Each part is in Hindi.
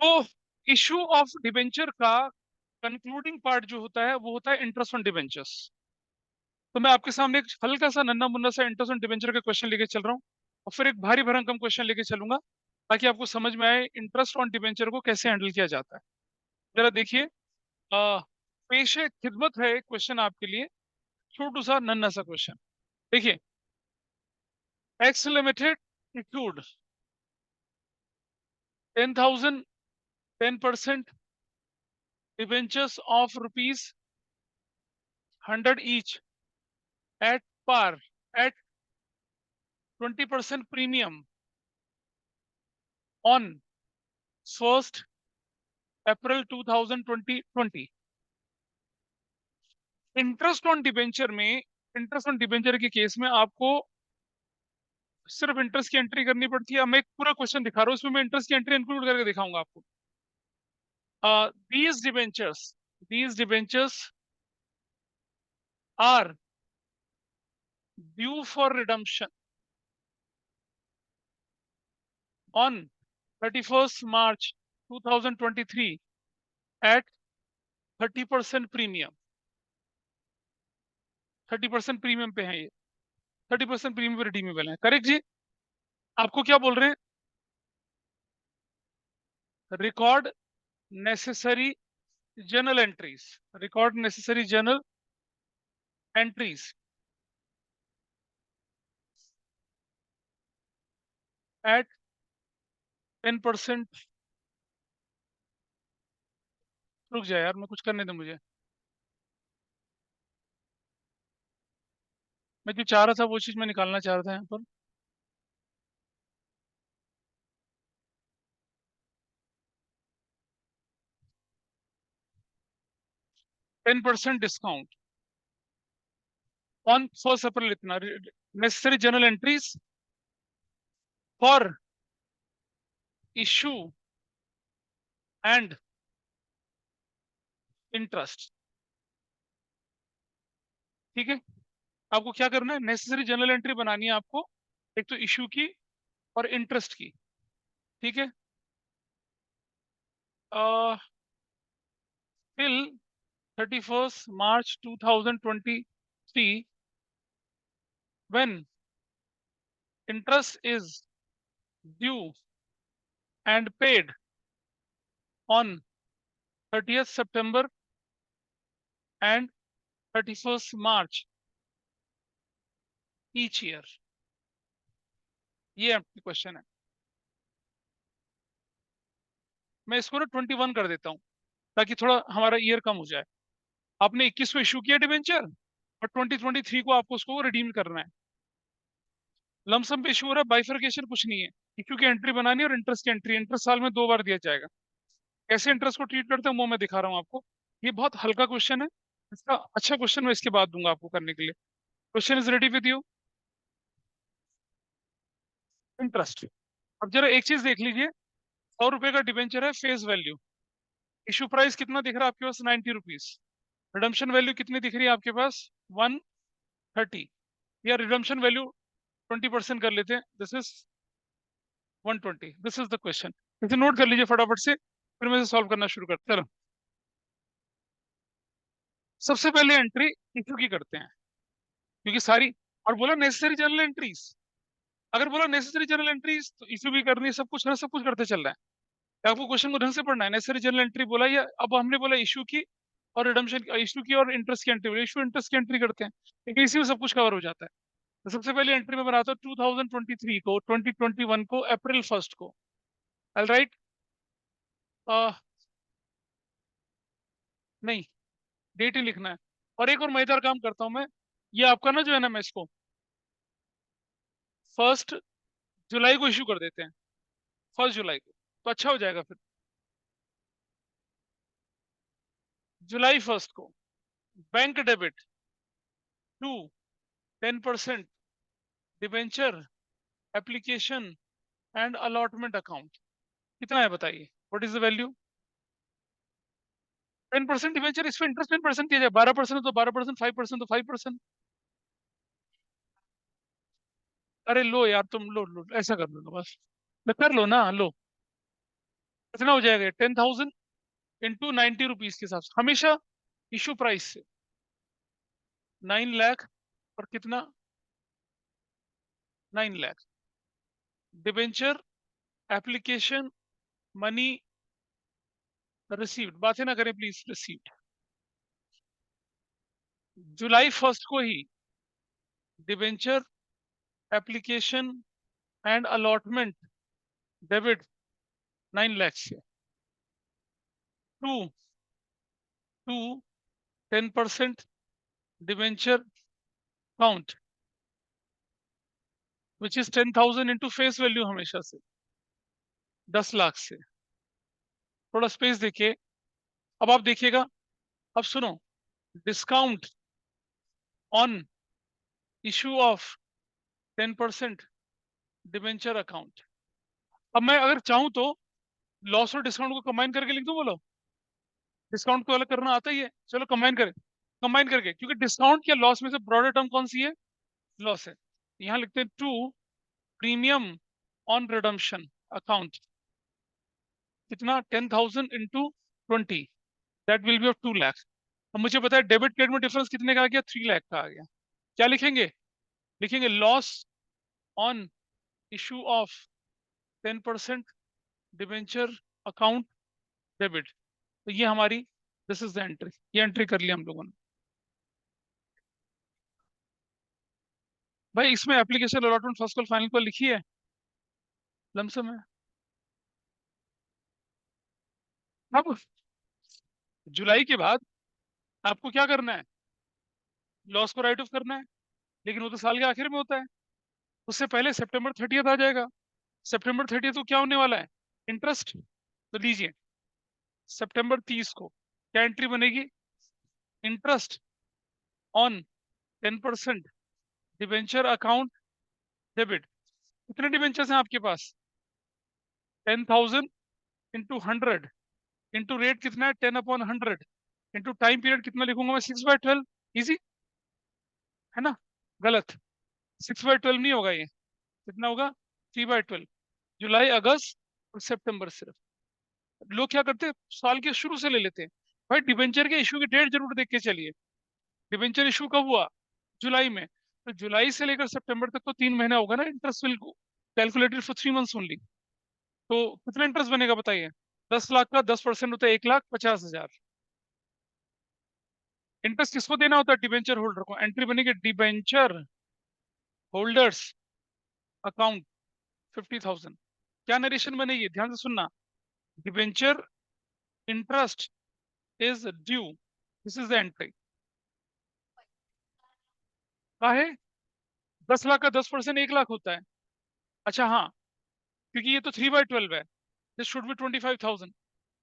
तो इशू ऑफ डिबेंचर का कंक्लूडिंग पार्ट जो होता है वो होता है इंटरेस्ट ऑन डिबेंचर्स। तो मैं आपके सामने एक हल्का सा नन्ना मुन्ना सा इंटरेस्ट ऑन डिबेंचर का क्वेश्चन लेके चल रहा हूँ, और फिर एक भारी भरकम क्वेश्चन लेके चलूंगा ताकि आपको समझ में आए इंटरेस्ट ऑन डिबेंचर को कैसे हैंडल किया जाता है। जरा देखिए, पेश है खिदमत है एक क्वेश्चन आपके लिए, छोटू सा नन्ना सा क्वेश्चन। देखिए, x limited issued 10,000 10% debentures of rupees 100 each at par at 20% premium on 1st April 2020। Interest on debenture में, इंटरेस्ट ऑन डिबेंचर के केस में आपको सिर्फ इंटरेस्ट की एंट्री करनी पड़ती है। मैं एक पूरा क्वेश्चन दिखा रहा हूँ, इसमें मैं इंटरेस्ट की एंट्री इंक्लूड करके दिखाऊंगा आपको। these debentures these debentures are due for redemption on 31st March 2023 at 30% premium. 30% premium पे है ये, 30% प्रीमियम पे रिडीमेबल है। करेक्ट जी। आपको क्या बोल रहे हैं? Record necessary journal entries, record necessary journal entries at 10%। रुक जाए यार, मैं कुछ करने दे मुझे। मैं जो चाह रहा था वो चीज मैं निकालना चाह रहा था यहाँ पर। 10% डिस्काउंट ऑन 1 अप्रैल, इतना necessary journal entries for issue and interest. ठीक है, आपको क्या करना है, नेसेसरी जर्नल एंट्री बनानी है आपको, एक तो इशू की और इंटरेस्ट की। ठीक है, till 31st March 2023 when interest is due and paid on 30th September and 31st March each year। ये आपकी क्वेश्चन है। मैं इसको ना 21 कर देता हूँ ताकि थोड़ा हमारा ईयर कम हो जाए। आपने 21 को इशू किया डिबेंचर, और 2023 को आपको उसको रिडीम करना है। लमसम पे इशू हो रहा है, बाइफर्केशन कुछ नहीं है। इशू की एंट्री बनानी है और इंटरेस्ट की एंट्री, इंटरेस्ट साल में 2 बार दिया जाएगा। कैसे इंटरेस्ट को ट्रीट करते हैं वो मैं दिखा रहा हूँ आपको। ये बहुत हल्का क्वेश्चन है, इसका अच्छा क्वेश्चन मैं इसके बाद दूंगा आपको करने के लिए। Question is ready with you. Interest, अब जरा एक चीज देख लीजिए, 100 रुपए का डिबेंचर है फेस वैल्यू। इशू प्राइस कितना दिख रहा है आपके पास? 90 रुपीज। रिडम्पशन वैल्यू कितनी दिख रही है आपके पास? 130। या रिडम्पशन वैल्यू 20% कर लेते हैं, this is 120। This is the question. इसे नोट कर लीजिए फटाफट से, फिर मैं इसे सॉल्व करना शुरू करते हैं। चलो, सबसे पहले एंट्री इशू की करते हैं, क्योंकि सारी, और बोला नेसेसरी जर्नल एंट्रीज। अगर बोला नेसेसरी जनरल एंट्रीज तो इशू भी करनी है, सब कुछ है, सब कुछ करते चल रहा है। तो आपको क्वेश्चन को ढंग से पढ़ना है। नेसेसरी जनरल एंट्री बोला, या अब हमने बोला इशू की और रिडम्पशन, इशू की और इंटरेस्ट की एंट्री, इशू इंटरेस्ट की एंट्री करते हैं, लेकिन इसी में सब कुछ कवर हो जाता है। तो सबसे पहले एंट्री में बनाता हूँ 2023 को, 2021 को, April 1 को। ऑल राइट, नहीं, डेट ही लिखना है। और एक और मजेदार काम करता हूँ मैं, ये आपका ना जो है ना, मैं इसको 1 जुलाई को इशू कर देते हैं, 1 जुलाई को, तो अच्छा हो जाएगा फिर। July 1 को bank debit to 10% debenture application and allotment account. कितना है बताइए, what is the value? 10% debenture, इस पे इंटरेस्ट 10% दिया जाए, 12% तो 12%, 5% तो 5%। अरे लो यार, तुम लो लो, ऐसा कर लो ना बस, कर लो ना, लो। कितना हो जाएगा? 10,000 इंटू 90 रुपीज के हिसाब से, हमेशा इशू प्राइस से 9 लाख। और कितना? 9 lakh. Debenture application money received, बातें ना करें प्लीज। रिसीव्ड जुलाई 1 को ही debenture application and allotment debit 9 lakh से। To to 10% debenture count which is 10,000 into face value, हमेशा से 10 लाख से। थोड़ा स्पेस देखिए। अब आप देखिएगा। अब सुनो, discount on issue of 10% debenture account. अब मैं अगर चाहूं तो लॉस और डिस्काउंट को कंबाइन करके लिख दूं, बोलो। डिस्काउंट को अलग करना आता ही है, चलो कंबाइन करें। कंबाइन करके, क्योंकि डिस्काउंट या लॉस में से ब्रॉडर टर्म कौन सी है? लॉस है। यहां लिखते हैं to premium on redemption account. कितना? 10,000 into 20, that will be of 2 lakh. अब मुझे पता है डेबिट क्रेडिट में डिफरेंस कितने का आ गया? 3 लाख का आ गया। क्या लिखेंगे? लिखेंगे loss on issue of 10% debenture account debit. तो ये हमारी, दिस इज द एंट्री। ये एंट्री कर लिया हम लोगों ने। भाई इसमें application allotment first call final call लिखी है लमसम है। अब जुलाई के बाद आपको क्या करना है? लॉस को राइट ऑफ करना है, लेकिन वो तो साल के आखिर में होता है। उससे पहले सितंबर 30 आ जाएगा। सितंबर 30 को क्या होने वाला है? इंटरेस्ट। तो लीजिए, सितंबर 30 को क्या एंट्री बनेगी? Interest on 10% debenture account debit. कितने डिबेंचर्स हैं आपके पास? 10,000 इंटू 100 इंटू रेट कितना है? 10/100 इंटू टाइम पीरियड कितना लिखूंगा मैं? 6/12। इजी है ना? गलत। 6/12 नहीं होगा ये। कितना होगा? 3/12। जुलाई, अगस्त और सितंबर सिर्फ। लोग क्या करते हैं, साल के शुरू से ले लेते हैं। भाई डिबेंचर के इशू की डेट जरूर देख के चलिए। डिबेंचर इशू कब हुआ? जुलाई में। तो जुलाई से लेकर सितंबर तक तो 3 महीना होगा ना। Interest will calculated for 3 months only. तो कितना इंटरेस्ट बनेगा बताइए? 10 लाख का 10% होता है 1,50,000। इंटरेस्ट किसको देना होता है? डिबेंचर होल्डर को। एंट्री बनेगी डिबेंचर होल्डर्स अकाउंट 50,000। क्या नरेशन बनेगी? ध्यान से सुनना। Debenture interest is due, this is the entry. का है 10 लाख का 10% 1 लाख होता है। अच्छा हाँ, क्योंकि ये तो 3/12 है, this should be 25,000।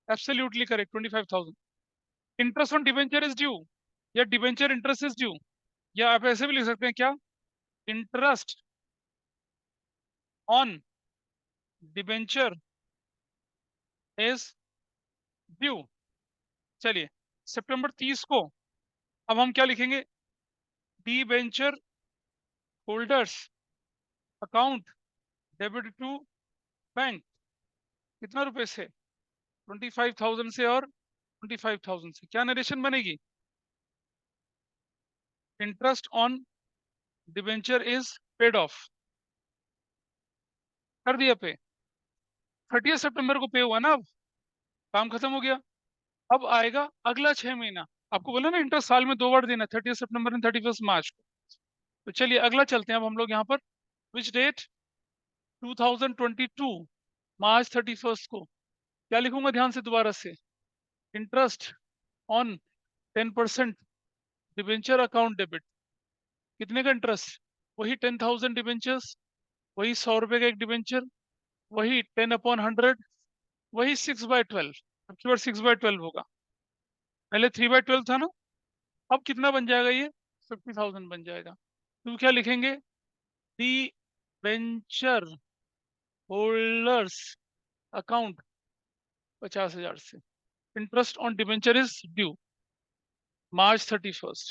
Absolutely correct, 25,000। Interest on debenture is due, या डिबेंचर इंटरेस्ट इज ड्यू, या आप ऐसे भी लिख सकते हैं। क्या? Interest on debenture is due. चलिए, सितंबर 30 को अब हम क्या लिखेंगे? Debenture holders account debit to bank. कितना रुपए से? 25,000 से और 25,000 से। क्या नरेशन बनेगी? Interest on debenture is paid of. कर दिया पे। 30 सितंबर को पे हुआ ना। अब काम खत्म हो गया। अब आएगा अगला 6 महीना। आपको बोला ना इंटरेस्ट साल में 2 बार देना, 30 सितंबर एंड 31 मार्च को। तो चलिए अगला चलते हैं अब हम लोग यहाँ पर। Which date? 2022 मार्च 31 को। क्या लिखूंगा ध्यान से दोबारा से? Interest on 10% debenture account debit. कितने का इंटरेस्ट? वही 10,000 डिबेंचर्स, वही 100 रुपए का एक डिबेंचर, वही 10/100, वही 6/12। अब की बार 6/12 होगा। पहले 3/12 था ना। अब कितना बन जाएगा ये? 50,000 बन जाएगा। तो क्या लिखेंगे? दी वेंचर होल्डर्स अकाउंट 50,000 से। Interest on debenture is due March 31।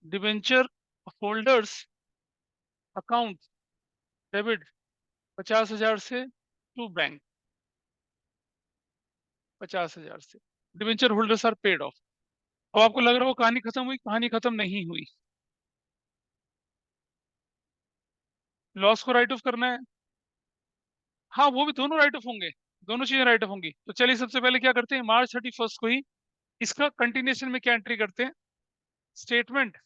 Debenture holders account debit 50,000 से टू बैंक। 50,000 से। Debenture holders are paid off. अब आपको लग रहा हो कहानी खत्म हुई, कहानी खत्म नहीं हुई। लॉस को राइट ऑफ करना है। हाँ, वो भी दोनों राइट ऑफ होंगे, दोनों चीजें राइट ऑफ होंगी। तो चलिए सबसे पहले क्या करते हैं, March 31 को ही इसका कंटिन्यूशन में क्या एंट्री करते हैं, statement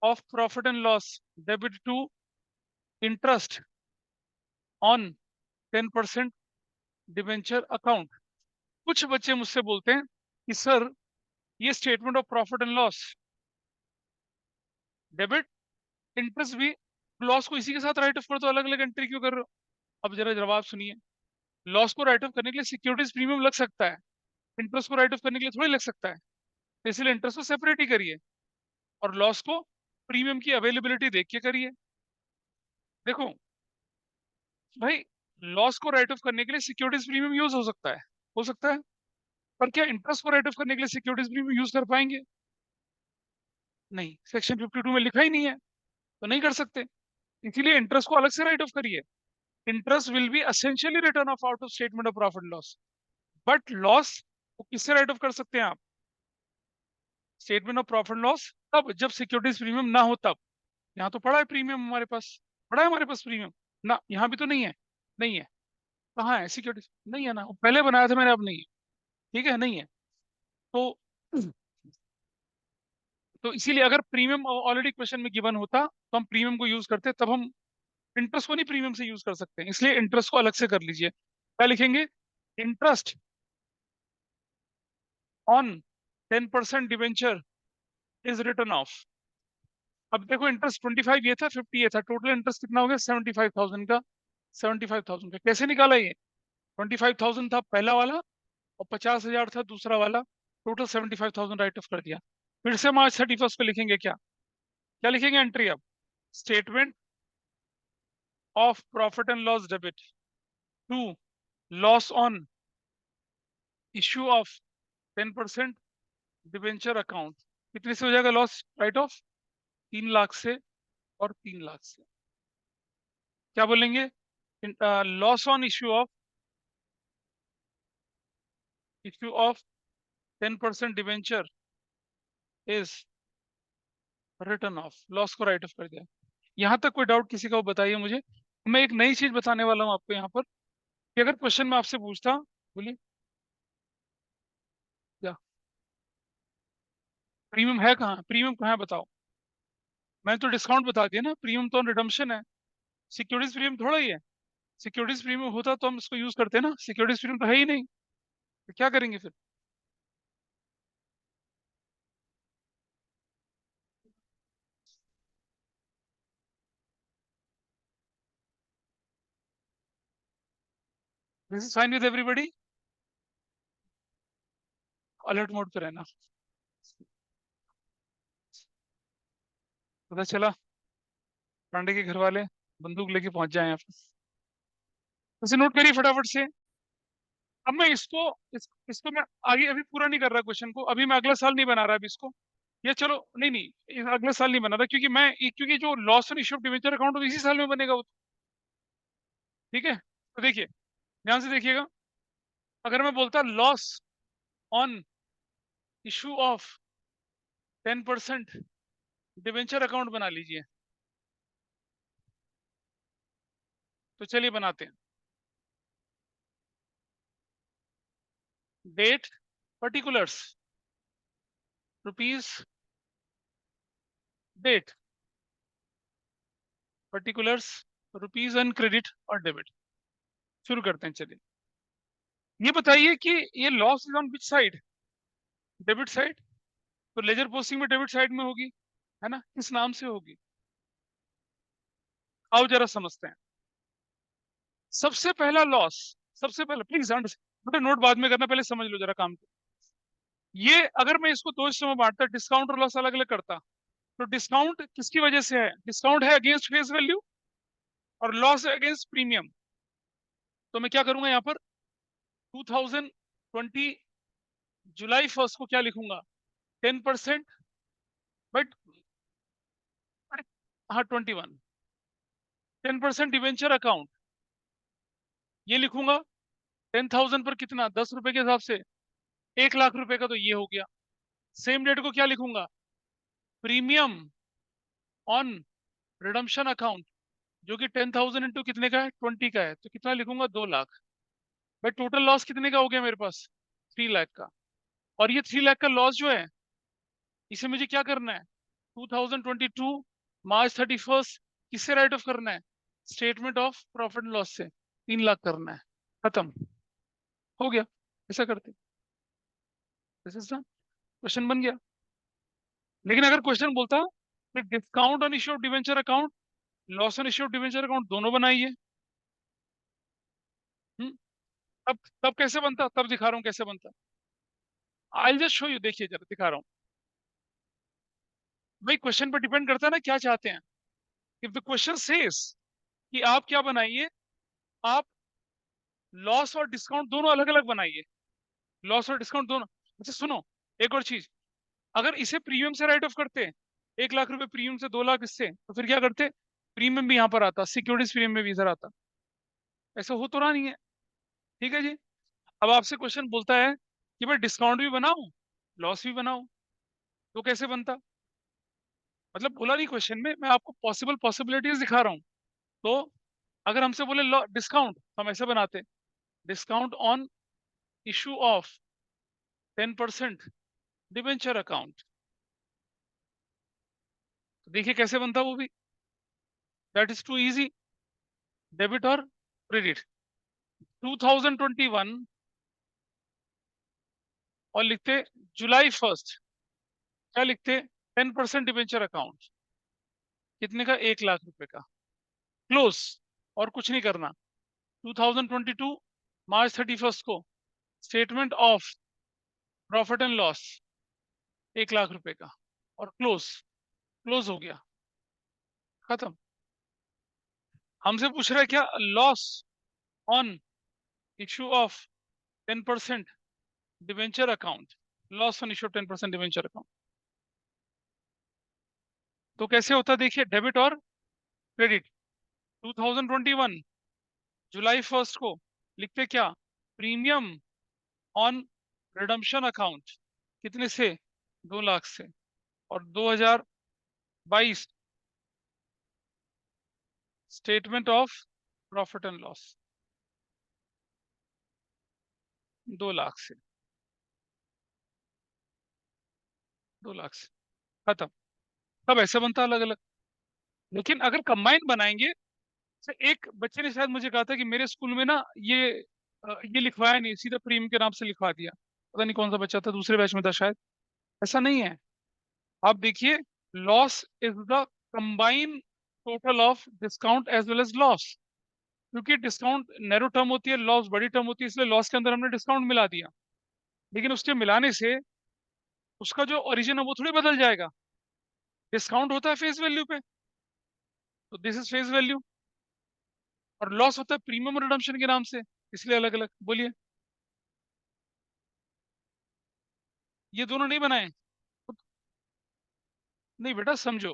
of profit and loss debit to interest on 10% debenture account. कुछ बच्चे मुझसे बोलते हैं कि सर ये statement of profit and loss debit interest भी, लॉस को इसी के साथ राइट ऑफ कर दो, अलग अलग एंट्री क्यों कर रहे हो? अब जरा जवाब सुनिए। लॉस को राइट ऑफ करने के लिए सिक्योरिटीज प्रीमियम लग सकता है, इंटरेस्ट को राइट ऑफ करने के लिए थोड़ी लग सकता है। तो इसलिए इंटरेस्ट को सेपरेट ही करिए और लॉस को प्रीमियम की अवेलेबिलिटी देख के करिए। देखो भाई, लॉस को राइट ऑफ करने के लिए सिक्योरिटीज प्रीमियम यूज हो सकता है, पर क्या इंटरेस्ट को राइट ऑफ करने के लिए सिक्योरिटीज प्रीमियम यूज कर पाएंगे? नहीं, सेक्शन 52 में लिखा ही नहीं है, तो नहीं कर सकते। इसीलिए इंटरेस्ट को अलग से राइट ऑफ करिए। Interest will be essentially return of out of statement of profit loss, but loss को किससे राइट ऑफ कर सकते हैं आप? स्टेटमेंट ऑफ प्रॉफिट लॉस तब जब सिक्योरिटीज प्रीमियम ना हो तब। यहाँ तो पड़ा है प्रीमियम हमारे पास, पड़ा है हमारे पास प्रीमियम ना, यहाँ भी तो नहीं है। नहीं है, कहाँ है सिक्योरिटीज? नहीं है ना, वो पहले बनाया था मैंने, अब नहीं है। ठीक है, नहीं है। तो इसीलिए अगर प्रीमियम ऑलरेडी क्वेश्चन में गिवन होता तो हम प्रीमियम को यूज करते, तब हम इंटरेस्ट को नहीं प्रीमियम से यूज कर सकते हैं। इसलिए इंटरेस्ट को अलग से कर लीजिए। क्या लिखेंगे? Interest on 10% debenture is return of. अब देखो, इंटरेस्ट 25 ये था, 50 ये था, टोटल इंटरेस्ट कितना हो गया? 75,000 का। 75,000 का कैसे निकाला ये? 25,000 था पहला वाला और 50,000 था दूसरा वाला, टोटल 75,000 राइट ऑफ कर दिया। फिर से March 31 को लिखेंगे क्या? क्या लिखेंगे एंट्री अब? Statement of profit and loss debit to loss on issue of 10% debenture account. कितने से हो जाएगा लॉस राइट ऑफ? 3 लाख से और 3 लाख से। क्या बोलेंगे? Loss on issue of 10% debenture is return of. Loss को राइट ऑफ कर दिया। यहां तक कोई डाउट किसी का हो बताइए मुझे। मैं एक नई चीज बताने वाला हूं आपको यहाँ पर, कि अगर क्वेश्चन में आपसे पूछता, बोलिए क्या प्रीमियम है? कहाँ प्रीमियम, कहाँ है बताओ? मैंने तो डिस्काउंट बता दिया ना, प्रीमियम तो रिडम्पशन है। सिक्योरिटीज प्रीमियम थोड़ा ही है। सिक्योरिटीज प्रीमियम होता तो हम इसको यूज करते ना, सिक्योरिटीज प्रीमियम तो है ही नहीं, तो क्या करेंगे फिर? This is fine with everybody. Alert mode पे रहना। पता चला पांडे के घर वाले बंदूक लेके पहुंच जाए यहाँ पे। उसे नोट करिए फटाफट से। अब मैं इसको मैं आगे अभी पूरा नहीं कर रहा क्वेश्चन को, अभी मैं अगला साल नहीं बना रहा अभी इसको। ये चलो, नहीं नहीं, अगले साल नहीं बना रहा, क्योंकि क्योंकि जो loss on issue of debenture account तो इसी साल में बनेगा वो। ठीक है, तो देखिए, ध्यान से देखिएगा। अगर मैं बोलता loss on issue of 10% debenture account बना लीजिए, तो चलिए बनाते हैं। Date, particulars, rupees, date, particulars, rupees and credit और डेबिट। शुरू करते हैं, चलिए। ये बताइए कि ये loss is on which side? Debit side. तो लेजर पोस्टिंग में डेबिट साइड में होगी, है ना? किस नाम से होगी? आओ जरा समझते हैं। सबसे पहला लॉस, सबसे पहला प्लीज बेटा नोट बाद में करना, पहले समझ लो जरा काम को। ये अगर मैं इसको दो हिस्सों में बांटता, डिस्काउंट और लॉस अलग अलग करता, तो डिस्काउंट किसकी वजह से है? डिस्काउंट है अगेंस्ट फेस वैल्यू, और लॉस है अगेंस्ट प्रीमियम। तो मैं क्या करूंगा यहाँ पर, 2020 जुलाई 1 को क्या लिखूंगा? 10%, बट हाँ 21, 10% डिवेंचर अकाउंट, ये लिखूंगा 10,000 पर कितना, 10 रुपए के हिसाब से। 1 लाख रुपए का तो ये हो गया। सेम डेट को क्या लिखूंगा? प्रीमियम ऑन रिडम्पशन अकाउंट, जो कि 10,000 इंटू कितने का है, 20 का है, तो कितना लिखूंगा, 2 लाख। भाई टोटल लॉस कितने का हो गया मेरे पास? 3 लाख का। और ये 3 लाख का लॉस जो है, इसे मुझे क्या करना है? 2022 मार्च 31st किससे राइट ऑफ करना है? Statement of profit and loss से 3 लाख करना है। खत्म, हो गया। ऐसा करते, क्वेश्चन बन गया। लेकिन अगर क्वेश्चन बोलता कि discount on issue of debenture account, loss on issue of debenture account दोनों बनाइए, हम्म, तब तब कैसे बनता? तब दिखा रहा हूँ कैसे बनता। आई जस्ट शो यू, देखिए जरा दिखा रहा हूँ। भाई क्वेश्चन पर डिपेंड करता है ना क्या चाहते हैं। इफ द क्वेश्चन सेज कि आप क्या बनाइए, आप लॉस और डिस्काउंट दोनों अलग अलग बनाइए, लॉस और डिस्काउंट दोनों। अच्छा सुनो, एक और चीज, अगर इसे प्रीमियम से राइट ऑफ करते, 1 लाख रुपए प्रीमियम से, 2 लाख इससे, तो फिर क्या करते? प्रीमियम भी यहाँ पर आता, सिक्योरिटीज प्रीमियम में भी इधर आता। ऐसा हो तो रहा नहीं है। ठीक है जी। अब आपसे क्वेश्चन बोलता है कि भाई डिस्काउंट भी बनाओ, लॉस भी बनाओ, तो कैसे बनता? मतलब बोला नहीं क्वेश्चन में, मैं आपको पॉसिबल पॉसिबिलिटीज दिखा रहा हूँ। तो अगर हमसे बोले डिस्काउंट, हम ऐसे बनाते, discount on issue of 10% debenture account, तो देखिए कैसे बनता वो भी। That is too easy, debit और क्रेडिट 2021, और लिखते जुलाई 1, क्या लिखते? 10% डिबेंचर अकाउंट, कितने का? 1 लाख रुपए का। क्लोज, और कुछ नहीं करना। 2022 मार्च 31 को statement of profit and loss 1 lakh रुपए का, और क्लोज, क्लोज हो गया, खत्म। हमसे पूछ रहा है क्या? Loss on issue of 10% debenture account, loss on issue of 10% debenture account, तो कैसे होता? देखिए डेबिट और क्रेडिट। 2021 जुलाई 1 को लिखते क्या? प्रीमियम ऑन रिडम्पशन अकाउंट, कितने से? 2 लाख से। और 2022 statement of profit and loss, 2 lakh से, 2 लाख से, खत्म। सब ऐसे बनता अलग अलग। लेकिन अगर कंबाइन बनाएंगे, तो एक बच्चे ने शायद मुझे कहा था कि मेरे स्कूल में ना ये लिखवाया नहीं, सीधा प्रीमियम के नाम से लिखवा दिया। पता नहीं कौन सा बच्चा था, दूसरे बैच में था शायद। ऐसा नहीं है। आप देखिए, loss is the combine total of discount as well as loss. क्योंकि डिस्काउंट नैरो टर्म होती है, लॉस बड़ी टर्म होती है, इसलिए लॉस के अंदर हमने डिस्काउंट मिला दिया। लेकिन उसके मिलाने से उसका जो ओरिजिन है वो थोड़ी बदल जाएगा। डिस्काउंट होता है फेस वैल्यू पे, तो दिस इज फेस वैल्यू। और लॉस होता है प्रीमियम रिडम्पशन के नाम से, इसलिए अलग अलग। बोलिए, ये दोनों नहीं बनाए? नहीं बेटा समझो,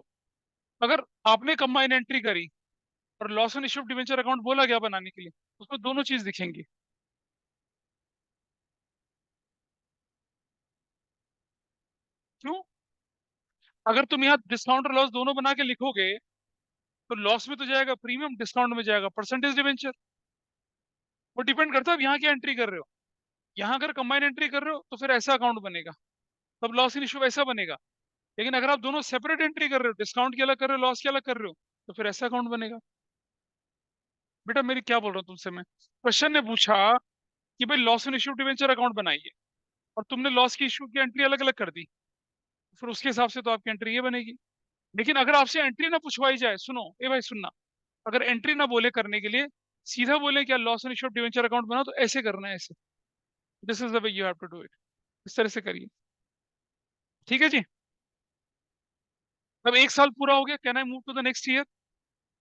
अगर आपने कंबाइन एंट्री करी और loss on issue of debenture account बोला गया बनाने के लिए, उसमें दोनों चीज दिखेंगी। क्यों? अगर तुम यहाँ डिस्काउंट और लॉस दोनों बना के लिखोगे, तो लॉस में तो जाएगा प्रीमियम, डिस्काउंट में जाएगा परसेंटेज डिवेंचर। वो डिपेंड करता है आप यहाँ क्या एंट्री कर रहे हो। यहाँ अगर कंबाइन एंट्री कर रहे हो तो फिर ऐसा अकाउंट बनेगा, तब लॉस इन इश्यू ऐसा बनेगा। लेकिन अगर आप दोनों सेपरेट एंट्री कर रहे हो, डिस्काउंट की अलग कर रहे हो, लॉस की अलग कर रहे हो, तो फिर ऐसा अकाउंट बनेगा। बेटा मेरी क्या बोल रहा हूँ तुमसे मैं, क्वेश्चन ने पूछा कि भाई loss in issue debenture account बनाइए, और तुमने लॉस की इश्यू की एंट्री अलग अलग कर दी, फिर उसके हिसाब से तो आपकी एंट्री ये बनेगी। लेकिन अगर आपसे एंट्री ना पूछवाई जाए, सुनो ए भाई सुनना, अगर एंट्री ना बोले करने के लिए, सीधा बोले क्या loss and issue debenture account बना, तो ऐसे करना है, ऐसे। This is the way you have to do it. इस तरह से करिए। ठीक है जी। अब 1 साल पूरा हो गया, can I move to the next year?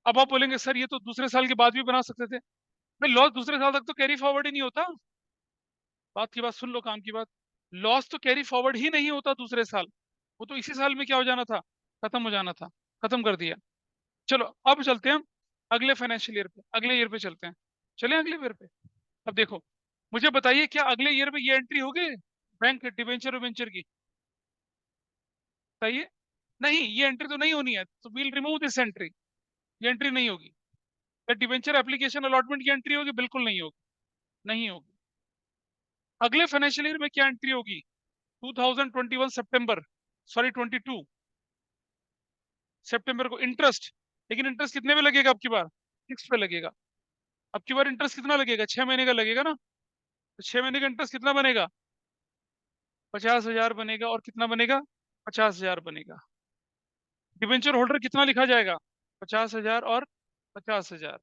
अब आप बोलेंगे सर ये तो दूसरे साल के बाद भी बना सकते थे। भाई लॉस दूसरे साल तक तो कैरी फॉरवर्ड ही नहीं होता। बात की बात सुन लो, काम की बात। लॉस तो कैरी फॉरवर्ड ही नहीं होता दूसरे साल, वो तो इसी साल में क्या हो जाना था, खत्म हो जाना था। खत्म कर दिया। चलो अब चलते हैं हम अगले फाइनेंशियल ईयर पे, अगले ईयर पे चलते हैं। चलें अगले ईयर पे। अब देखो, मुझे बताइए क्या अगले ईयर में ये एंट्री होगी? बैंक डिबेंचर वेंचर की, सही है। नहीं, ये एंट्री तो नहीं होनी है, तो वील रिमूव दिस एंट्री। ये एंट्री नहीं होगी। क्या डिबेंचर एप्लीकेशन अलॉटमेंट की एंट्री होगी? बिल्कुल नहीं होगी, नहीं होगी। अगले फाइनेंशियल ईयर में क्या एंट्री होगी? 2021 सितंबर, सॉरी 22 सितंबर को इंटरेस्ट। लेकिन इंटरेस्ट कितने पे लगेगा अब की बार? 6 पे लगेगा। अब की बार इंटरेस्ट कितना लगेगा? 6 महीने का लगेगा ना। तो 6 महीने का इंटरेस्ट कितना बनेगा? 50,000 बनेगा। और कितना बनेगा? 50,000 बनेगा। डिबेंचर होल्डर कितना लिखा जाएगा? 50,000 और 50,000।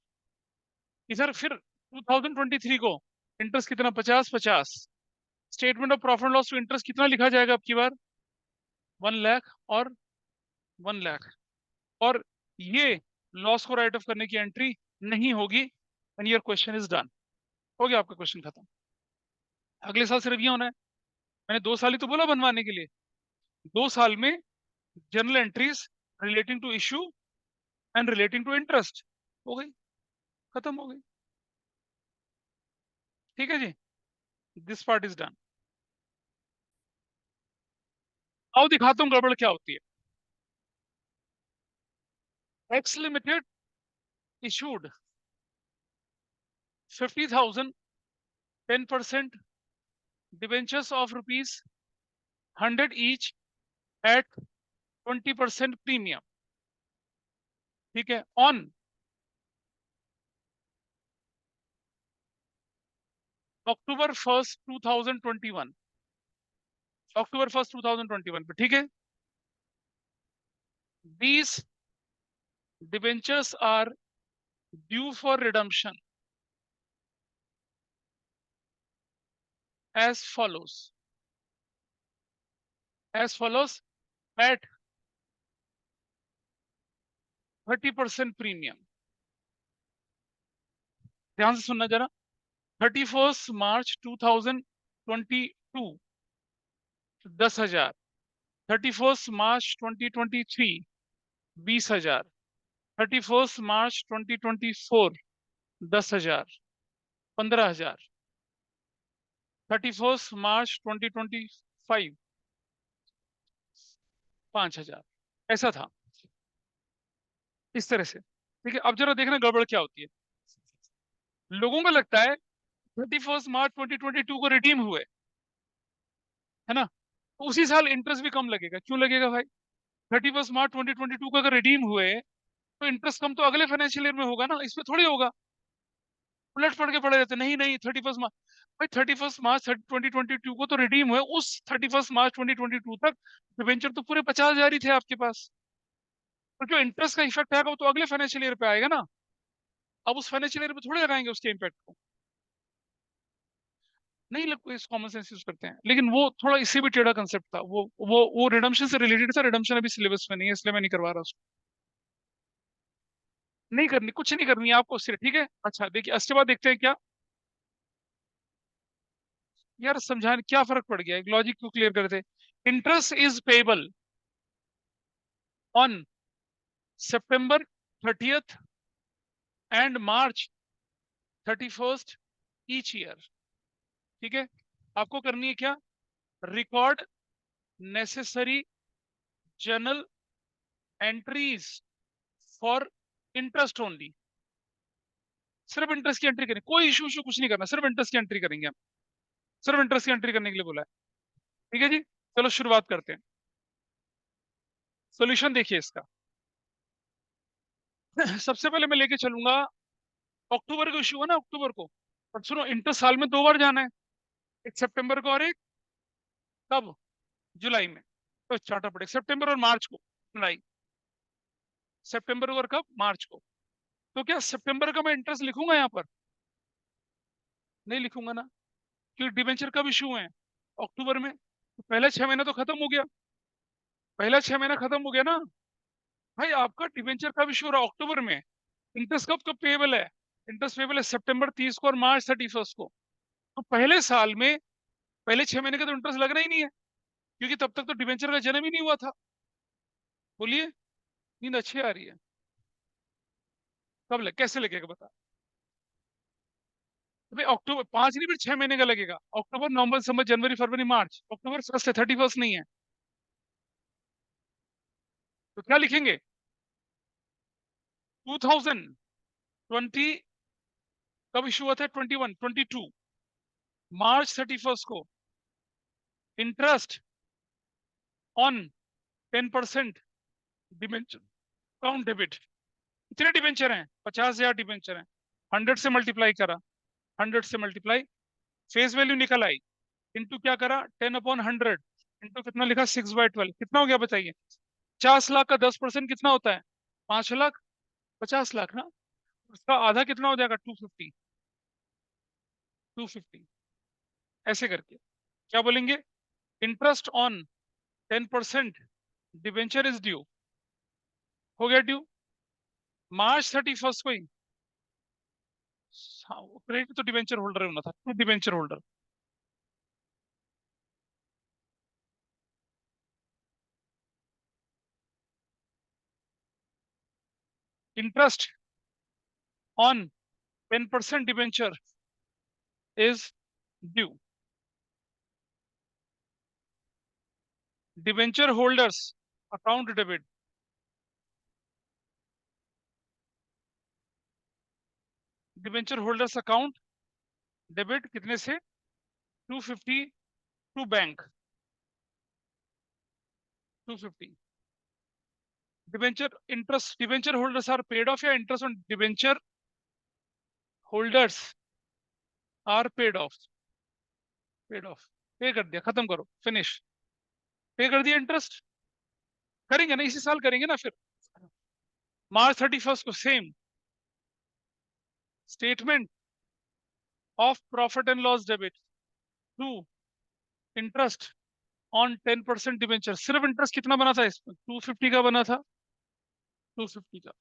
इधर फिर 2023 को इंटरेस्ट कितना? 50-50। Statement of profit and loss to interest कितना लिखा जाएगा अब की बार? 1 लाख और 1 लाख। और ये लॉस को राइट ऑफ करने की एंट्री नहीं होगी। And your question is done. हो गया आपका क्वेश्चन खत्म। अगले साल सिर्फ ये होना है। मैंने 2 साल ही तो बोला बनवाने के लिए। 2 साल में general entries relating to issue and relating to interest हो गई, खत्म हो गई। ठीक है जी, दिस पार्ट इज डन। आओ दिखाता हूँ गड़बड़ क्या होती है। X limited issued 50,000 10% debentures of ₹100 each at 20% premium. ठीक है, on October 1st 2021, October 1st 2021 पे। ठीक है, these debentures are due for redemption as follows, at 30% premium. ध्यान से सुनना जरा। 31 मार्च 2022 10,000। 31 मार्च 2023 20,000। 31 मार्च 2024 10,000 15,000। 31 मार्च 2025 5,000। ऐसा था, इस तरह से। ठीक है, अब जरा देखना गड़बड़ क्या होती है। लोगों को लगता है 31 मार्च 2022 को रिडीम हुए, है ना, तो उसी साल इंटरेस्ट भी कम लगेगा। क्यों लगेगा भाई? 31 मार्च 2022 को अगर रिडीम हुए तो इंटरेस्ट कम तो अगले फाइनेंशियल ईयर में होगा ना, इसमें थोड़ी होगा। उलट पड़ के पड़े रहते, नहीं नहीं 31 मार्च। भाई 31 मार्च 2022 को तो रिडीम हुए, उस 31 मार्च 2022 तक डिबेंचर तो पूरे 50,000 ही थे आपके पास। तो जो इंटरेस्ट का इफेक्ट आएगा वो तो अगले फाइनेंशियल ईयर पे आएगा ना। अब उस फाइनेंशियल ईयर पे थोड़ी लगाएंगे उसके इम्पैक्ट को। नहीं लोग इस कॉमन सेंस यूज करते हैं, लेकिन वो थोड़ा इससे भी टेढ़ा कंसेप्ट था। वो रिडम्पशन से रिलेटेड था। रिडम्पशन अभी सिलेबस में नहीं है, इसलिए मैं नहीं करवा रहा उसको। नहीं करनी, कुछ नहीं करनी है आपको उससे। ठीक है, अच्छा देखिए इसके बाद देखते हैं क्या। यार समझाने क्या फर्क पड़ गया, एक लॉजिक को क्लियर करते। Interest is payable on September 30th and March 31st each year. ठीक है, आपको करनी है क्या? Record necessary journal entries for interest only. सिर्फ इंटरेस्ट की एंट्री करें, कोई इशू इशू कुछ नहीं करना, सिर्फ इंटरेस्ट की एंट्री करेंगे हम। सिर्फ इंटरेस्ट की एंट्री करने के लिए बोला है। ठीक है जी, चलो शुरुआत करते हैं। सोल्यूशन देखिए इसका। सबसे पहले मैं लेके चलूंगा अक्टूबर को इशू है ना, अक्टूबर को। और सुनो, इंटरेस्ट साल में 2 बार जाना है, एक सितंबर को और एक कब? जुलाई में। तो चार्टर पड़े सितंबर और मार्च को। जुलाई, सितंबर और कब? मार्च को। तो क्या सितंबर का मैं इंटरेस्ट लिखूंगा यहाँ पर? नहीं लिखूंगा ना, क्योंकि डिबेंचर कब इशू है? अक्टूबर में। तो पहले 6 महीना तो खत्म हो गया, पहला 6 महीना खत्म हो गया ना। भाई आपका डिबेंचर कब इशू हो रहा है? अक्टूबर में। इंटरेस्ट कब कब पेबल है? इंटरेस्ट पेबल है September 30 को और March 31 को। तो पहले साल में पहले 6 महीने का तो इंटरेस्ट लगना ही नहीं है, क्योंकि तब तक तो डिबेंचर का जन्म ही नहीं हुआ था। बोलिए, नींद अच्छी आ रही है? कब लग, कैसे लगेगा बता। तो भाई अक्टूबर 5 नहीं, फिर 6 महीने का लगेगा। अक्टूबर, नवंबर, दिसंबर, जनवरी, फरवरी, मार्च। अक्टूबर फर्स्ट है, 31st नहीं है। तो क्या लिखेंगे? 2020 कब इशू हुआ था? 21, 22 मार्च 31st को। Interest on 10% debenture count debit. कितने डिबेंचर हैं? 50,000 डिबेंचर हैं। 100 से मल्टीप्लाई करा, 100 से मल्टीप्लाई, फेस वैल्यू निकल आई, इंटू क्या करा, 10/100, इंटू कितना लिखा, 6/12। कितना हो गया बताइए? 50 लाख का 10% कितना होता है? 5 लाख। 50 लाख ना, उसका आधा कितना हो जाएगा? 250। 250 ऐसे करके क्या बोलेंगे? Interest on 10% debenture is due. हो गया ड्यू मार्च 31st को ही। क्रेडिट तो डिबेंचर होल्डर होना था, to debenture holder. Interest on 10% debenture is due. Debenture holders account debit. Debenture holders account debit कितने से? 250 to bank. 250 debenture interest, debenture holders are paid off, या interest on debenture holders are paid off? Paid off. Pay कर दिया, खत्म करो, फिनिश। पे कर दिया इंटरेस्ट। करेंगे ना, इसी साल करेंगे ना फिर। मार्च 31st को same statement of profit and loss debit to interest on 10% debenture. सिर्फ इंटरेस्ट कितना बना था इसमें? 250 का बना था, 250 का।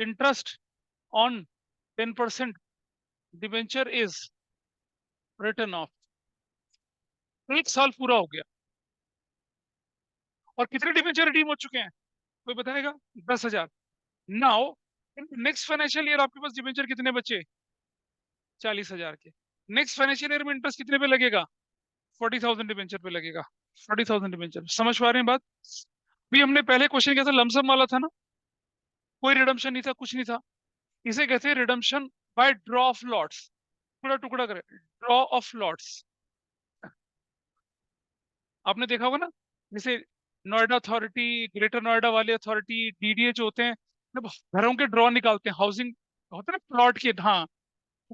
Interest on 10% debenture is return of. 1 साल पूरा हो गया। और कितने डिबेंचर रिडीम हो चुके हैं कोई बताएगा? 10,000। नाउ नेक्स्ट फाइनेंशियल ईयर आपके पास डिबेंचर कितने बचे? 40,000 के। नेक्स्ट फाइनेंशियल ईयर में इंटरेस्ट कितने पे लगेगा? 40,000 डिबेंचर पे लगेगा। 40,000 डिबेंचर, समझ पा रहे हैं बात? भी हमने पहले क्वेश्चन किया था, लमसम वाला था ना, कोई रिडम्पशन नहीं था, कुछ नहीं था। इसे कहते हैं redemption by draw of lots. टुकड़ा टुकड़ा करे, ड्रॉ ऑफ लॉट्स। आपने देखा होगा ना, जैसे नोएडा अथॉरिटी, ग्रेटर नोएडा वाली अथॉरिटी, डीडीए जो होते हैं, जब घरों के ड्रॉ निकालते हैं, हाउसिंग होते हैं ना, प्लॉट के, हाँ,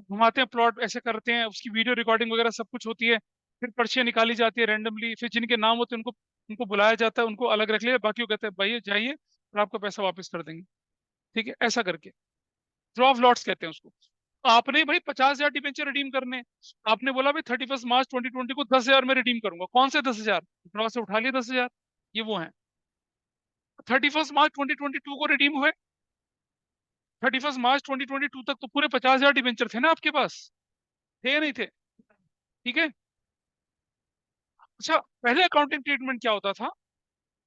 घुमाते हैं प्लॉट, ऐसे करते हैं, उसकी वीडियो रिकॉर्डिंग वगैरह सब कुछ होती है। फिर पर्चियां निकाली जाती है रैंडमली, फिर जिनके नाम होते हैं उनको उनको बुलाया जाता है, उनको अलग रख लिया, बाकी वो कहते हैं भाई जाइए और आपको पैसा वापस कर देंगे। ठीक है, ऐसा करके ड्रॉ ऑफ लॉट्स कहते हैं उसको। आपने भाई 50,000 डिबेंचर रिडीम करने, आपने बोला भाई 31 मार्च 2020 को 10,000 में रिडीम करूंगा। कौन से 10,000? ड्रॉ से उठा लिए 10,000, ये वो है। 31 मार्च 2022 को रिडीम हुए। 31 मार्च 2022 तक तो पूरे 50,000 डिबेंचर थे ना आपके पास, थे या नहीं थे? ठीक है। अच्छा, पहले अकाउंटिंग ट्रीटमेंट क्या होता था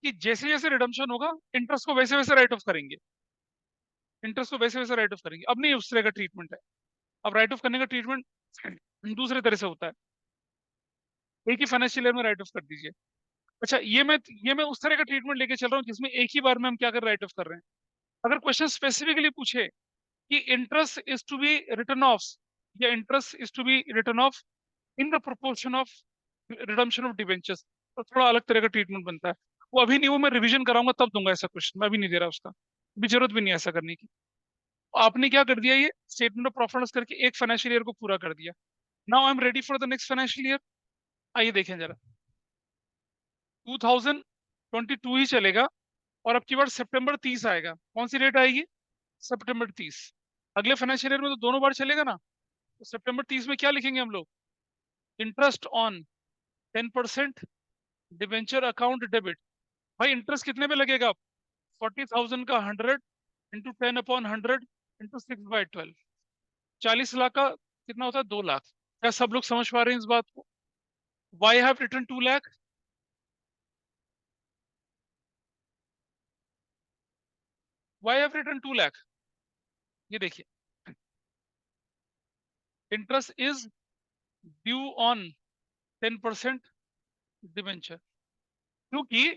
कि जैसे जैसे रिडम्पशन होगा, इंटरेस्ट को वैसे वैसे राइट ऑफ करेंगे। इंटरेस्ट को वैसे वैसे राइट ऑफ करेंगे। अब नहीं उस तरह का ट्रीटमेंट है। अब राइट ऑफ करने का ट्रीटमेंट दूसरे तरह से होता है। एक ही फाइनेंशियल ईयर में राइट ऑफ कर दीजिए। अच्छा, ये मैं उस तरह का ट्रीटमेंट लेके चल रहा हूँ जिसमें एक ही बार में हम क्या कर राइट ऑफ कर रहे हैं। अगर क्वेश्चन स्पेसिफिकली पूछे कि interest is to be return off, या interest is to be return off in the proportion of redemption of debentures, तो थोड़ा अलग तरह का ट्रीटमेंट बनता है। वो अभी नहीं, वो मैं रिवीजन कराऊंगा तब दूंगा ऐसा क्वेश्चन, मैं अभी नहीं दे रहा उसका, अभी जरूरत भी नहीं है ऐसा करने की। आपने क्या कर दिया, ये स्टेटमेंट ऑफ प्रॉफिट करके एक फाइनेंशियल ईयर को पूरा कर दिया। Now I am ready for the next financial year. आइए देखें जरा। 2022 ही चलेगा, और अब की बार सितंबर 30 आएगा। कौन सी डेट आएगी? सितंबर 30। अगले फाइनेंशियल ईयर में तो दोनों बार चलेगा ना, तो सितंबर 30 में क्या लिखेंगे हम लोग? Interest on 10% debenture account debit. भाई इंटरेस्ट कितने पे लगेगा? 40,000 का 100 इंटू 10/100 इंटू 6/12। 40 लाख का कितना होता है? 2 लाख। क्या सब लोग समझ पा रहे हैं इस बात को? Why have return 2 lakh? Why have return 2 lakh? ये देखिए, interest is due on 10% debenture, क्योंकि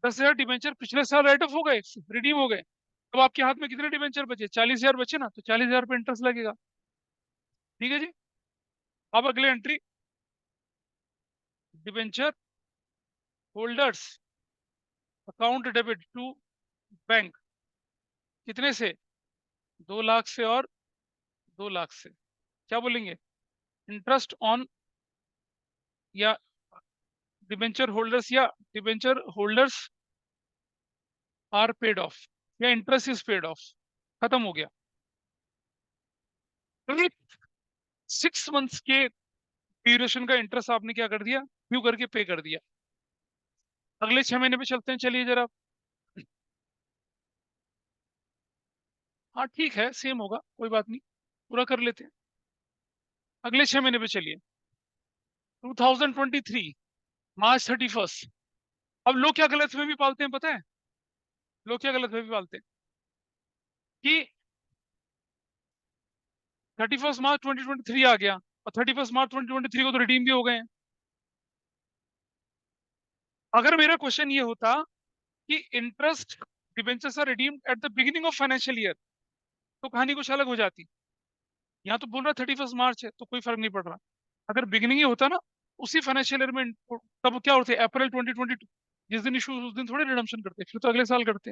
10,000 डिबेंचर पिछले साल राइट ऑफ हो गए, रिडीम हो गए। अब आपके हाथ में कितने डिबेंचर बचे? 40,000 बचे ना, तो 40,000 पे इंटरेस्ट लगेगा। ठीक है जी। अब अगले entry, debenture holders account debit to bank, कितने से? 2 लाख से और 2 लाख से। क्या बोलेंगे? इंटरेस्ट ऑन या डिबेंचर होल्डर्स, या debenture holders are paid off, या इंटरेस्ट इज पेड ऑफ। खत्म हो गया। 6 मंथ्स के ड्यूरेशन का इंटरेस्ट आपने क्या कर दिया? ड्यू करके पे कर दिया। अगले 6 महीने पे चलते हैं, चलिए जरा। हाँ ठीक है, सेम होगा, कोई बात नहीं, पूरा कर लेते हैं। अगले 6 महीने पे चलिए। 2023 मार्च 31। अब लोग क्या गलत में भी पालते हैं पता है? लोग क्या गलत में भी पालते हैं कि 31 मार्च 2023 आ गया, और 31 मार्च 2023 को तो रिडीम भी हो गए हैं। अगर मेरा क्वेश्चन ये होता कि interest debentures are redeemed at the beginning of financial year, तो कहानी कुछ अलग हो जाती। यहाँ तो बोल रहा 31 मार्च है, तो कोई फर्क नहीं पड़ रहा। अगर बिगिनिंग ही होता ना उसी फाइनेंशियल ईयर में, तब क्या होते? अप्रैल 2022, जिस दिन इशू उस दिन थोड़े रिडम्पशन करते, फिर तो अगले साल करते।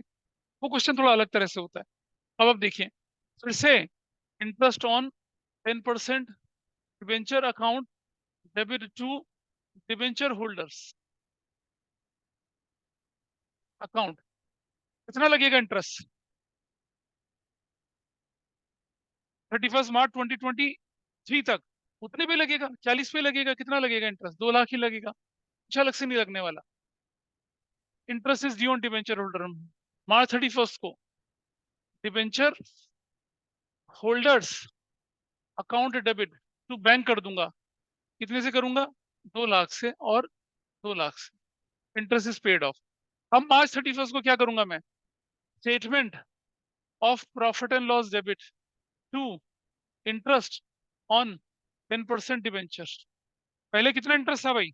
वो क्वेश्चन थोड़ा अलग तरह से होता है। अब देखिए फिर से, interest on 10% debenture account debit to debenture holders account, कितना लगेगा इंटरेस्ट? 31 मार्च 2023 तक उतने पे लगेगा, 40 पे लगेगा। कितना लगेगा इंटरेस्ट? 2 लाख ही लगेगा, कुछ अलग से नहीं लगने वाला। Interest is due on debenture holder, March 31 को debenture holders account debit to bank कर दूंगा। कितने से करूंगा? 2 लाख से और 2 लाख से। Interest is paid off. अब March 31 को क्या करूंगा मैं? Statement of profit and loss debit to interest on 10% debenture. पहले कितना इंटरेस्ट था भाई?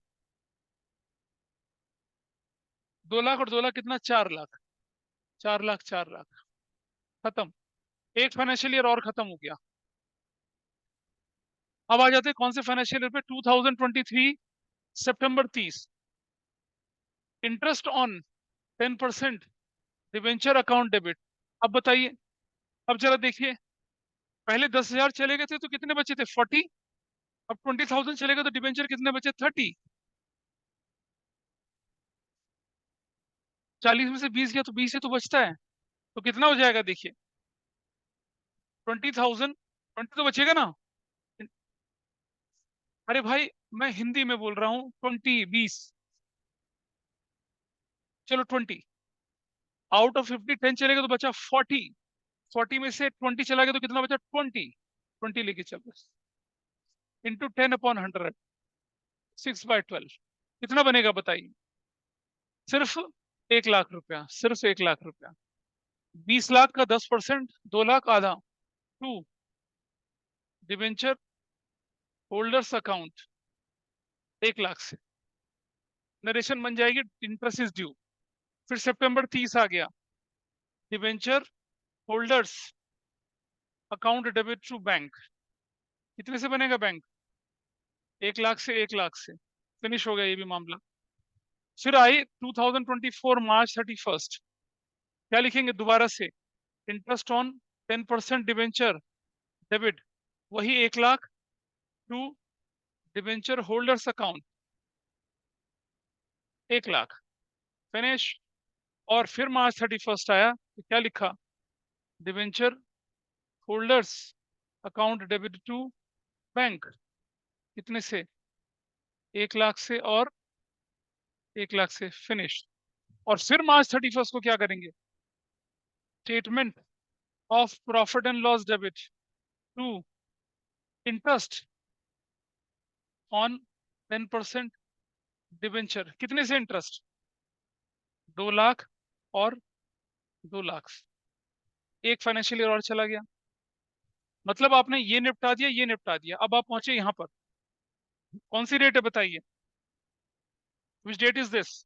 2 लाख और 2 लाख कितना? 4 लाख। 4 लाख, 4 लाख, खत्म। एक फाइनेंशियल ईयर और खत्म हो गया। अब आ जाते हैं कौन से फाइनेंशियल ईयर पे? 2023 सितंबर 30। Interest on 10% debenture account debit. अब बताइए, अब जरा देखिए, पहले 10,000 चले गए थे तो कितने बचे थे? 40। अब 20,000 चले गए तो डिवेंचर कितने बचे? 30। 40 में से 20 गया तो 20 से तो बचता है, तो कितना हो जाएगा देखिए? 20,000, 20 तो बचेगा ना? अरे भाई, मैं हिंदी में बोल रहा हूँ। 20, 20, चलो 20। आउट ऑफ 50 10 चलेगा तो बचा 40। 40 में से 20 चला गया तो कितना बचा? 20। 20 लेके चल बस, इंटू 10/100, 6/12, कितना बनेगा बताइए? सिर्फ 1 लाख रुपया, सिर्फ 1 लाख रुपया। 20 लाख का 10%, 2 लाख आधा, to debenture holders account 1 lakh से। नरेशन बन जाएगी, इंटरेस्ट इज ड्यू। फिर सितंबर 30 आ गया, debenture holders account debit to bank. कितने से बनेगा बैंक? 1 लाख से, 1 लाख से। फिनिश हो गया ये भी मामला। फिर आई 2024 मार्च 31। क्या लिखेंगे दोबारा से? इंटरेस्ट ऑन 10% डिवेंचर डेबिट, वही 1 lakh, to debenture holders account 1 lakh, finish. और फिर March 31 आया तो क्या लिखा? Debenture holders account debit to bank, कितने से? 1 लाख से और 1 लाख से, फिनिश। और फिर March 31 को क्या करेंगे? Statement of profit and loss debit to interest on 10% debenture, कितने से इंटरेस्ट? 2 लाख और 2 लाख। एक फाइनेंशियल ईयर और चला गया। मतलब आपने ये निपटा दिया, ये निपटा दिया, अब आप पहुंचे यहाँ पर। कौन सी डेट है बताइए? Which date is this?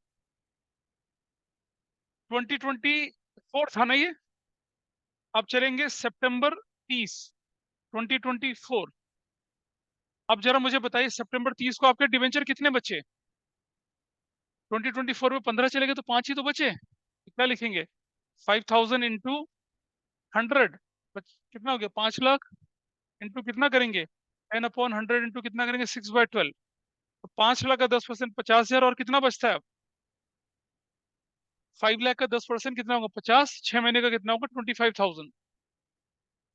2024 था ना ये? अब चलेंगे सितंबर 30, 2024। अब जरा मुझे बताइए सितंबर 30 को आपके डिवेंचर कितने बचे? 2024 में 15 चले गए तो 5 ही तो बचे। क्या लिखेंगे? 5000 इंटू 100, कितना हो गया? 5 लाख। इंटू कितना करेंगे? 10/100 इंटू कितना करेंगे? 6/12। तो 5 लाख का 10%, 50,000। और कितना बचता है अब? 5 लाख का 10% कितना होगा? 50। 6 महीने का कितना होगा? 25,000।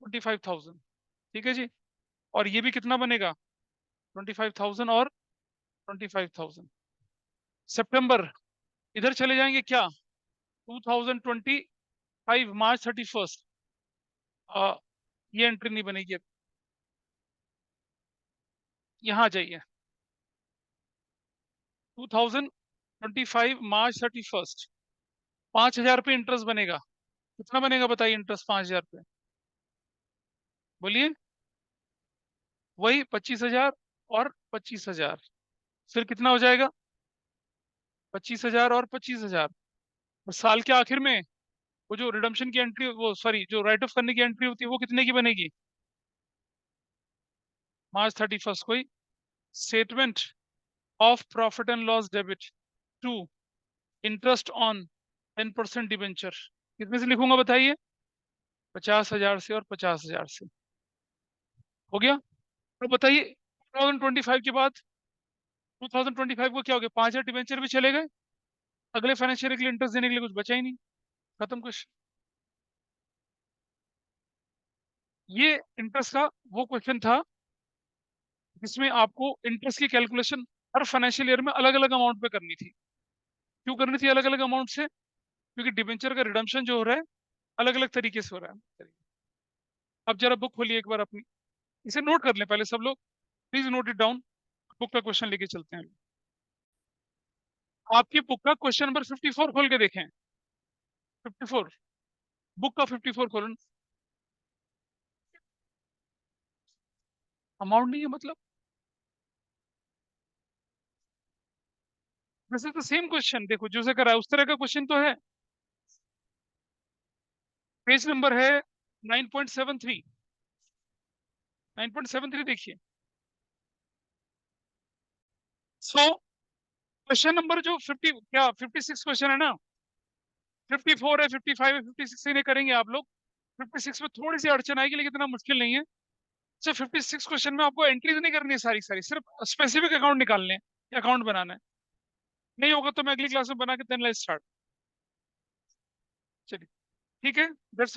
25,000। ठीक है जी। और ये भी कितना बनेगा? 25,000 और 25,000। सितंबर, इधर चले जाएंगे क्या? 2025 मार्च 31st। ये एंट्री नहीं बनेगी। यहाँ जाइए। 2025 मार्च 31st। 5,000 पे इंटरेस्ट बनेगा। कितना बनेगा बताइए इंटरेस्ट 5,000 पे? बोलिए। वही 25,000 और 25,000। फिर कितना हो जाएगा? 25,000 और 25,000। और साल के आखिर में वो जो रिडम्पशन की एंट्री, वो सॉरी, जो राइट ऑफ करने की एंट्री होती है, वो कितने की बनेगी? मार्च 31st को ही। Statement of profit and loss debit to interest on 10% debenture. कितने से लिखूंगा बताइए? 50,000 से और 50,000 से। हो गया? तो बताइए 2025 के बाद, 2025 को क्या हो गया? 5,000 डिबेंचर भी चले गए। अगले फाइनेंशियल ईयर के लिए इंटरेस्ट देने के लिए कुछ बचा ही नहीं। खत्म क्वेश्चन। ये इंटरेस्ट का वो क्वेश्चन था जिसमें आपको इंटरेस्ट की कैलकुलेशन हर फाइनेंशियल ईयर में अलग अलग अमाउंट पे करनी थी। क्यों करनी थी अलग अलग अमाउंट से? क्योंकि डिबेंचर का रिडम्पशन जो हो रहा है अलग अलग तरीके से हो रहा है। अब जरा बुक खोलिए एक बार अपनी, इसे नोट कर लें पहले सब लोग। Please note it down. Book का क्वेश्चन लेके चलते हैं। आपकी बुक का क्वेश्चन नंबर 54 खोल के देखें। 54, बुक का 54 खोलन। अमाउंट नहीं है मतलब? This is the same question. देखो जो से करा है उस तरह का क्वेश्चन तो है। पेज नंबर है 9.73। 9.73 देखिए। सो क्वेश्चन नंबर जो 50, क्या 56 क्वेश्चन है ना? 54 है, 55 है, 56 इन्हें करेंगे आप लोग। 56 में थोड़ी सी अड़चन आएगी लेकिन इतना मुश्किल नहीं है। सिर्फ 56 क्वेश्चन में आपको एंट्रीज नहीं करनी है सारी सारी, सिर्फ स्पेसिफिक अकाउंट निकालने हैं, अकाउंट बनाना है। नहीं होगा तो मैं अगली क्लास में बना के देन स्टार्ट। चलिए ठीक है। दैट्स